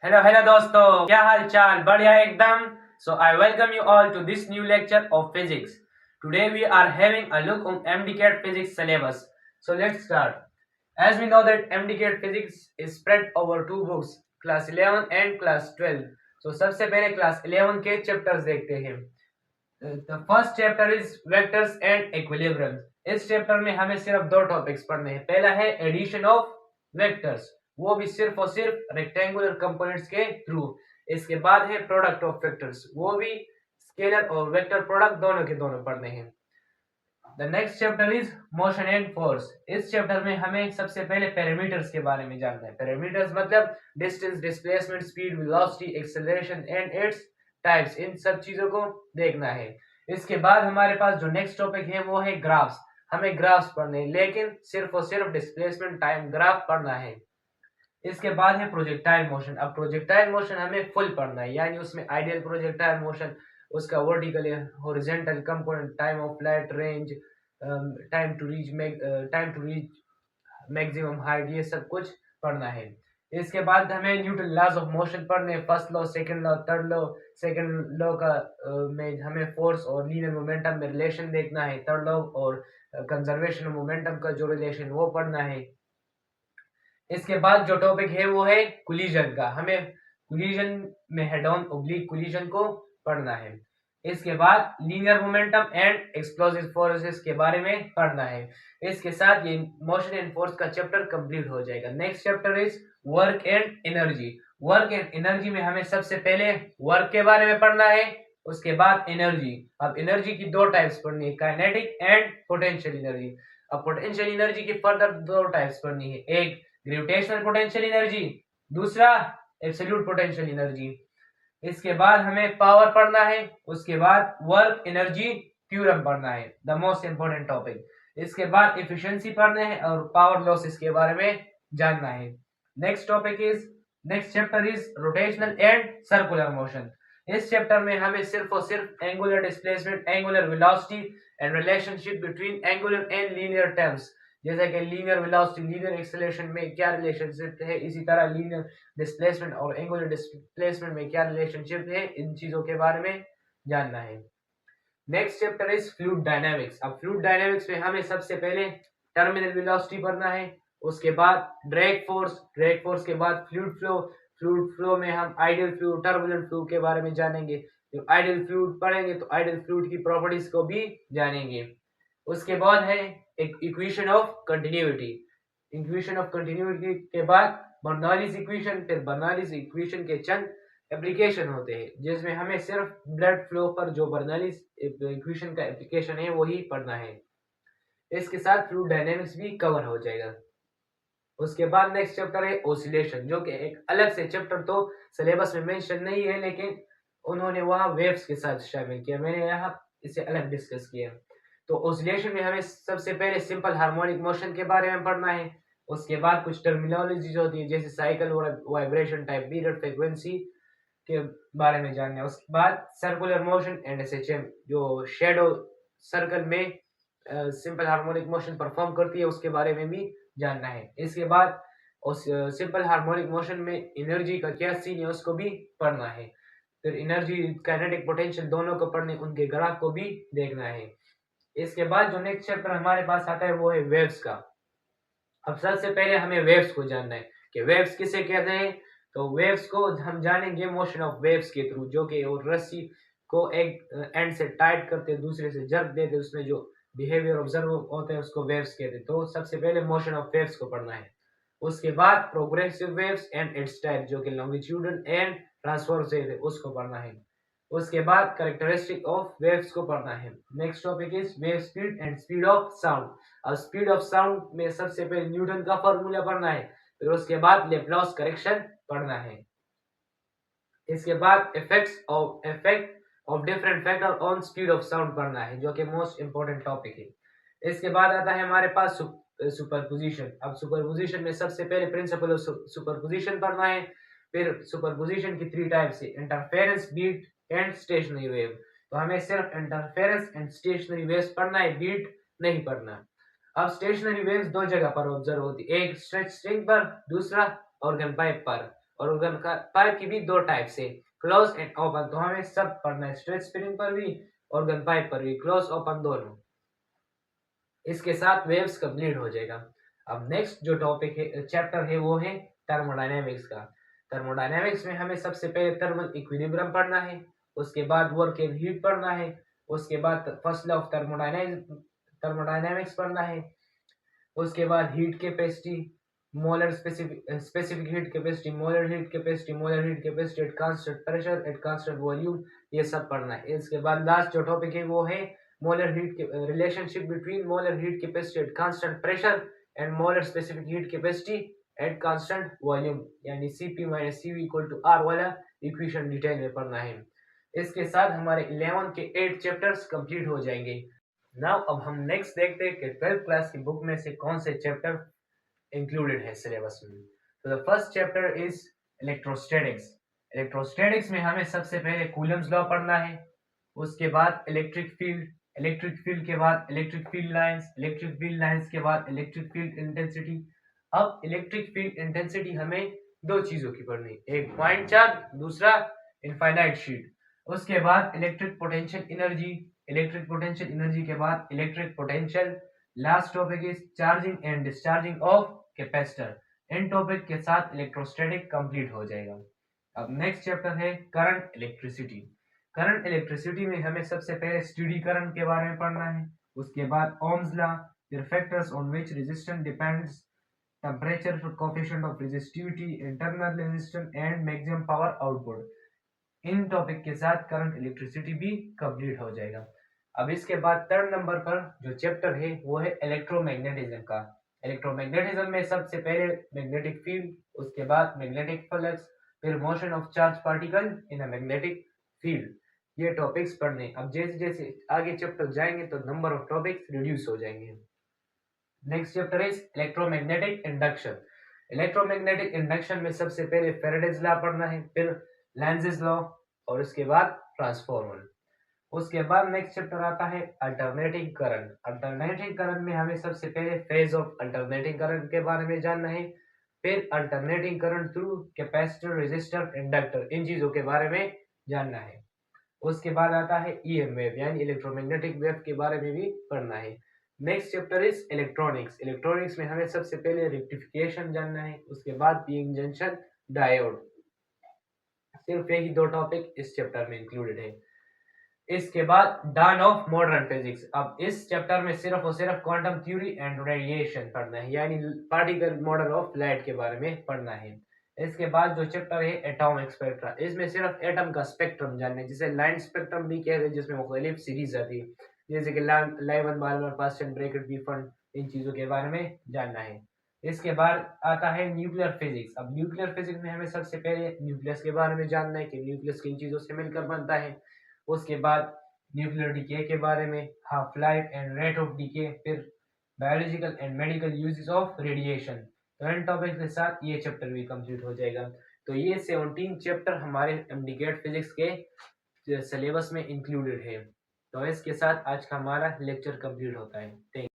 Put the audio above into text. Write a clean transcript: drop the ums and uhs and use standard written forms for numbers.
Hello hello दोस्तों, क्या हाल चाल? बढ़िया एकदम. So I welcome you all to this new lecture of physics. Today we are having a look on MDCAT physics syllabus. So let's start. As we know that MDCAT physics is spread over two books, class 11 and class 12. So सबसे पहले class 11 के chapters देखते हैं. The first chapter is vectors and equilibrium. इस chapter में हमें सिर्फ दो टॉपिक्स पढ़ने हैं. पहला है एडिशन ऑफ वेक्टर्स, वो भी सिर्फ और सिर्फ रेक्टेंगुलर कंपोनेंट्स के थ्रू. इसके बाद है प्रोडक्ट ऑफ वेक्टर्स, वो भी स्केलर और वेक्टर प्रोडक्ट दोनों के दोनों पढ़ने हैं. The next chapter is motion and force. इस चैप्टर में हमें सबसे पहले पैरामीटर्स के बारे में जानना है. पैरामीटर्स मतलब distance, displacement, speed, velocity, acceleration and its types. इन सब चीजों को देखना है. इसके बाद हमारे पास जो नेक्स्ट टॉपिक है वो है ग्राफ्स. हमें ग्राफ्स पढ़ने हैं, लेकिन सिर्फ और सिर्फ डिस्प्लेसमेंट टाइम ग्राफ पढ़ना है. इसके बाद है प्रोजेक्टाइल मोशन. अब प्रोजेक्टाइल मोशन हमें फुल पढ़ना है, यानी उसमें आइडियल प्रोजेक्टाइल मोशन, उसका vertical horizontal component, time of flight, range, time to reach maximum height, ये सब कुछ पढ़ना है. इसके बाद हमें न्यूटन लॉज ऑफ मोशन पढ़ने. First law, second law, third law. Second law का में हमें फोर्स और लीनियर मोमेंटम में रिलेशन देखना है. थर्ड लॉ और कंजर्वेशन ऑफ मोमेंटम का जो रिलेशन वो पढ़ना है. इसके बाद जो टॉपिक है वो है कोलिजन का. हमें कोलिजन में हेड ऑन ऑब्लिक कोलिजन को पढ़ना है. इसके बाद linear momentum and explosive forces के बारे में पढ़ना है. इसके साथ ये मोशन एंड फोर्स का चैप्टर कंप्लीट हो जाएगा. Next chapter is work and energy. Work and energy में हमें सबसे पहले वर्क के बारे में पढ़ना है, उसके बाद एनर्जी. अब एनर्जी की दो टाइप्स पढ़नी है, काइनेटिक एंड पोटेंशियल एनर्जी. अब पोटेंशियल एनर्जी की फर्दर दो टाइप्स पढ़नी है, एक ग्रेविटेशनल पोटेंशियल एनर्जी, दूसरा एब्सोल्यूट पोटेंशियल एनर्जी. इसके बाद हमें पावर पढ़ना है, उसके बाद वर्क एनर्जी थ्योरम पढ़ना है, द मोस्ट इंपोर्टेंट टॉपिक. इसके बाद एफिशिएंसी पढ़ने हैं और पावर लॉसेस के बारे में जानना है. Next chapter is rotational and circular motion. इस चैप्टर में हमें सिर्फ और सिर्फ angular displacement, angular velocity and relationship between angular and linear terms, जैसे कि लीनियर वेलोसिटी, लीनियर एक्सेलरेशन में क्या रिलेशनशिप है, इसी तरह लीनियर डिस्प्लेसमेंट और एंगुलर डिस्प्लेसमेंट में क्या रिलेशनशिप है, इन चीजों के बारे में जानना है. Next chapter is fluid dynamics. अब फ्लूइड डायनामिक्स में हमें सबसे पहले टर्मिनल वेलोसिटी पढ़ना है, उसके बाद ड्रैग फोर्स के बाद फ्लूइड फ्लो में हम आइडियल फ्लूइड, टर्बुलेंट फ्लूइड के बारे में जानेंगे. जब आइडियल फ्लूइड पढ़ेंगे तो आइडियल फ्लूइड की प्रॉपर्टीज को भी जानेंगे. उसके बाद है equation of continuity. Equation of continuity के बाद बर्नौलीज इक्वेशन. फिर बर्नौलीज इक्वेशन के चंद एप्लीकेशन होते हैं, जिसमें हमें सिर्फ ब्लड फ्लो पर जो बर्नौलीज इक्वेशन का एप्लीकेशन है वही पढ़ना है. इसके साथ फ्लूइड डायनेमिक्स भी कवर हो जाएगा. उसके बाद नेक्स्ट चैप्टर है ऑसिलेशन, जो कि एक अलग से चैप्टर, तो सिलेबस में मेंशन नहीं है, लेकिन उन्होंने वहां वेव्स के साथ शामिल किया, मैंने यहाँ इसे अलग डिस्कस किया. तो ऑसिलेशन में हमें सबसे पहले सिंपल हार्मोनिक मोशन के बारे में पढ़ना है. उसके बाद कुछ टर्मिनोलॉजीज होती है, जैसे साइकिल और वाइब्रेशन टाइप, पीरियड, फ्रीक्वेंसी के बारे में जानना है. उसके बाद सर्कुलर मोशन एंड एसएचएम, जो शेडो सर्कल में सिंपल हार्मोनिक मोशन परफॉर्म करती है, उसके बारे में भी जानना है. इसके बाद सिंपल हार्मोनिक मोशन में एनर्जी का क्या सीन है उसको भी पढ़ना है. फिर एनर्जी, काइनेटिक, पोटेंशियल दोनों को पढ़ने, उनके ग्राफ को भी देखना है. इसके बाद जो नेक्स्ट चैप्टर हमारे पास आता है वो है वेव्स का. अब सबसे पहले हमें वेव्स को जानना है कि वेव्स किसे कहते हैं. तो वेव्स को हम जानेंगे मोशन ऑफ वेव्स के थ्रू, जो कि रस्सी को एक एंड से टाइट करते, दूसरे से जर्क देते, उसमें जो बिहेवियर ऑब्जर्व होते हैं उसको वेव्स कहते हैं. तो सबसे पहले मोशन ऑफ वेव्स को पढ़ना है. उसके बाद progressive waves and it's type, जो कि लॉन्गिट्यूडल एंड ट्रांसवर्स वेव है, उसको पढ़ना है. उसके बाद कैरेक्टरिस्टिक ऑफ वेव्स को पढ़ना है. Next topic is wave speed and speed of sound. अब स्पीड ऑफ साउंड में सबसे पहले न्यूटन का फॉर्मूला पढ़ना है, फिर उसके बाद लेप्लास करेक्शन पढ़ना है. इसके बाद effect of different factor on speed of sound पढ़ना है, जो कि मोस्ट इंपोर्टेंट टॉपिक है. इसके बाद आता है हमारे पास सुपरपोजिशन. अब सुपरपोजिशन में सबसे पहले प्रिंसिपल ऑफ सुपरपोजिशन पढ़ना है. फिर सुपरपोजिशन की थ्री टाइप्स है, interference, beat and stationary wave. तो हमें सिर्फ इंटरफेरेंस एंड स्टेशनरी वेव्स पढ़ना है, बीट नहीं पढ़ना. अब स्टेशनरी वेव्स दो जगह पर ऑब्जर्व होती है, एक स्ट्रेच स्ट्रिंग पर, दूसरा ऑर्गन पाइप पर. ऑर्गन का पाइप की भी दो टाइप से, क्लोज एंड ओपन। तो हमें सब पढ़ना है, स्ट्रेट स्प्रिंग पर भी, ऑर्गन पाइप पर भी, क्लोज ओपन दोनों। इसके साथ वेव्स कंप्लीट हो जाएगा। अब नेक्स्ट जो टॉपिक है, चैप्टर है, वो है थर्मोडायनेमिक्स का। थर्मोडायनेमिक्स में हमें सबसे पहले थर्मल इक्विलिब्रियम पढ़ना है, उसके बाद वर्क एंड हीट पढ़ना है, उसके बाद फर्स्ट लॉ ऑफ थर्मोडायनेमिक्स पढ़ना है, उसके बाद heat capacity, molar specific heat capacity, molar heat capacity, molar heat capacity at constant pressure at constant volume, ये सब पढ़ना है। इसके बाद लास्ट जो टॉपिक है वो है molar heat relationship between molar heat capacity at constant pressure and molar specific heat capacity at constant volume, यानी Cp minus Cv equal to R वाला इक्वेशन डिटेल में पढ़ना है। इसके साथ हमारे 11 के 8 चैप्टर्स कंप्लीट हो जाएंगे। नाउ अब हम नेक्स्ट देखते हैं कि 12th क्लास की बुक में से कौन से चैप्टर इंक्लूडेड है सिलेबस में। तो the first chapter is electrostatics. Electrostatics में हमें सबसे पहले कूलम्स लॉ पढ़ना है, उसके बाद इलेक्ट्रिक फील्ड के बाद इलेक्ट्रिक फील्ड लाइंस के बाद इलेक्ट्रिक फील्ड इंटेंसिटी। अब इलेक्ट्रिक फील्ड इंटेंसिटी हमें दो चीजों की पढ़नी, एक पॉइंट चार्ज, दूसरा इनफाइनाइट शीट। उसके बाद इलेक्ट्रिक पोटेंशियल एनर्जी के बाद electric potential. Last topic is charging and discharging of capacitor. In topic के साथ इलेक्ट्रोस्टैटिक कंप्लीट हो जाएगा। अब नेक्स्ट चैप्टर है करंट इलेक्ट्रिसिटी। करंट इलेक्ट्रिसिटी में हमें सबसे पहले स्टेडी करंट के बारे में पढ़ना है, उसके बाद ओम्स लॉ, फिर factors on which resistance depends, temperature, coefficient of resistivity, internal resistance and maximum power output. In topic के साथ करंट इलेक्ट्रिसिटी भी कंप्लीट हो जाएगा। अब इसके बाद थर्ड नंबर पर जो चैप्टर है वो है इलेक्ट्रोमैग्नेटिज्म का। इलेक्ट्रोमैग्नेटिज्म में सबसे पहले मैग्नेटिक फील्ड, उसके बाद मैग्नेटिक फ्लक्स, फिर motion of charge particle in a magnetic field, ये टॉपिक्स पढ़ने। अब जैसे जैसे आगे चैप्टर जाएंगे तो नंबर ऑफ टॉपिक्स रिड्यूस हो जाएंगे। Next chapter is electromagnetic induction. Electromagnetic induction में सबसे पहले फैराडेज लॉ पढ़ना है, फिर लेंज़ेस लॉ और उसके बाद ट्रांसफॉर्मर। उसके बाद नेक्स्ट चैप्टर आता है अल्टरनेटिंग करंट। अल्टरनेटिंग करंट में हमें सबसे पहले फेज ऑफ अल्टरनेटिंग करंट के बारे में जानना है, फिर alternating current through capacitor, resistor, inductor, इन चीजों के बारे में जानना है। उसके बाद आता है EM वेव यानी इलेक्ट्रोमैग्नेटिक वेव के बारे में भी पढ़ना है। Next chapter is electronics. Electronics में हमें सबसे पहले रेक्टिफिकेशन जानना है, उसके बाद पीइंग जंक्शन, डायोड। सिर्फ यही दो टॉपिक इस चैप्टर में इंक्लूडेड है। इसके बाद डॉन ऑफ मॉडर्न फिजिक्स। अब इस चैप्टर में सिर्फ और सिर्फ क्वांटम थ्योरी एंड रेडिएशन पढ़ना है, यानी पार्टिकल मॉडल ऑफ लाइट के बारे में पढ़ना है। इसके बाद जो चैप्टर है एटॉमिक स्पेक्ट्रा, इसमें सिर्फ एटम का स्पेक्ट्रम जानना है, जिसे लाइन स्पेक्ट्रम भी कहते हैं, जिसमें मुख्तलिफ सीरीज आती है, जैसे कि लाइवन बार्बर पास्टन ब्रैकेट बीफंड, इन चीजों के बारे में जानना है। इसके बाद आता है न्यूक्लियर फिजिक्स। अब न्यूक्लियर फिजिक्स में हमें सबसे पहले न्यूक्लियस के बारे में जानना है कि न्यूक्लियस किन चीजों से मिलकर बनता है। उसके बाद न्यूक्लियर डीके के बारे में, half life and rate of decay, फिर biological and medical uses of radiation. तो इन टॉपिक के साथ ये चैप्टर भी कंप्लीट हो जाएगा। तो ये 17 चैप्टर हमारे एमडीकेट फिजिक्स के सिलेबस में इंक्लूडेड है। तो इसके साथ आज का हमारा लेक्चर कंप्लीट होता है। थैंक